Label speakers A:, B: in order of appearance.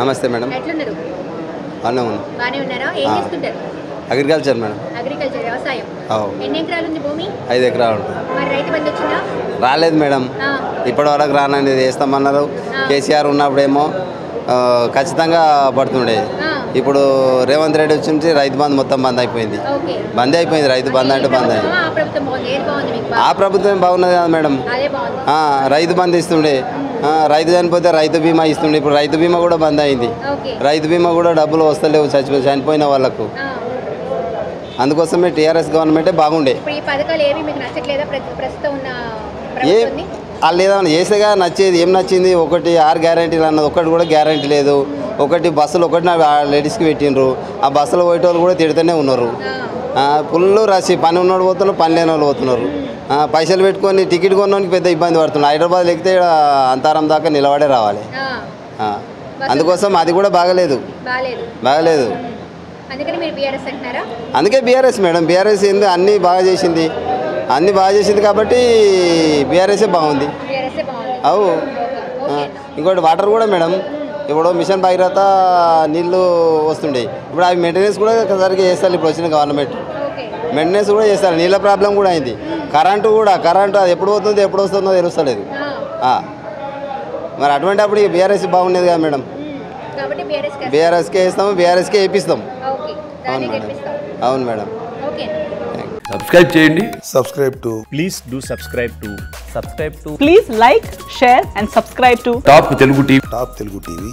A: నమస్తే మేడం.
B: ఎట్లున్నారు?
A: బాగానే
B: ఉన్నారా? ఏం చేస్తుంటారు?
A: Agriculture madam.
B: అగ్రికల్చర్ వ్యవసాయం. ఎన్ని ఎకరాలు ఉంది భూమి?
A: 5 ఎకరాలు.
B: మరి రైతు బంధు వచ్చిందా?
A: రాలేదు మేడం, ఇప్పటి వరకు రాననేది వేస్తామన్నారు. కేసీఆర్ ఉన్నప్పుడేమో ఖచ్చితంగా పడుతుండే. ఇప్పుడు రేవంత్ రెడ్డి వచ్చి రైతు బంధు మొత్తం బంద్ అయిపోయింది. బంద్ అయిపోయింది, రైతు బంద్ అంటే బంద్ అయింది. ఆ ప్రభుత్వం బాగున్నది కదా మేడం. రైతు బంధు ఇస్తుండే, రైతు చనిపోతే రైతు బీమా ఇస్తుండే. ఇప్పుడు రైతు బీమా కూడా బంద్ అయింది. రైతు బీమా కూడా డబ్బులు వస్తలేవు చనిపోయిన వాళ్ళకు. అందుకోసమే టీఆర్ఎస్ గవర్నమెంటే బాగుండే. వాళ్ళు ఏదైనా చేసేగా నచ్చేది ఏం నచ్చింది? ఒకటి 6 గ్యారెంటీలు అన్నది ఒకటి కూడా గ్యారెంటీ లేదు. ఒకటి బస్సులు ఒకటి లేడీస్కి పెట్టినరు. ఆ బస్సులో పోయేటోళ్ళు కూడా తిడుతూనే ఉన్నారు. ఫుల్ రష్, పని ఉన్నోడు పోతున్నారు, పని లేని వాళ్ళు పోతున్నారు. పైసలు పెట్టుకొని టికెట్ కొనడానికి పెద్ద ఇబ్బంది పడుతున్నారు. హైదరాబాద్ ఎక్కితే అంతారం దాకా నిలబడే రావాలి. అందుకోసం అది కూడా బాగలేదు. అందుకే బీఆర్ఎస్ మేడం. బీఆర్ఎస్ ఏంది అన్నీ బాగా చేసింది కాబట్టి బీఆర్ఎస్ఏ బాగుంది. అవు ఇంకోటి వాటర్ కూడా మేడం. ఇప్పుడు మిషన్ భగీరథ నీళ్ళు వస్తుండే, ఇప్పుడు అవి మెయింటెనెన్స్ కూడా సరిగ్గా చేస్తారు. ఇప్పుడు వచ్చిన గవర్నమెంట్ మెయింటెనెన్స్ కూడా చేస్తారు. నీళ్ళ ప్రాబ్లం కూడా అయింది. కరెంటు అది ఎప్పుడు పోతుందో ఎప్పుడు వస్తుందో తెలుస్తలేదు. మరి అటువంటి అప్పుడు బీఆర్ఎస్ బాగుండేది కదా మేడం. బీఆర్ఎస్కే ఇస్తాము, బీఆర్ఎస్కే వేపిస్తాం. అవును మేడం.
C: సబ్స్క్రైబ్ చేయండి.
D: Please like, share and subscribe to
C: top Telugu TV.
D: Top Telugu TV.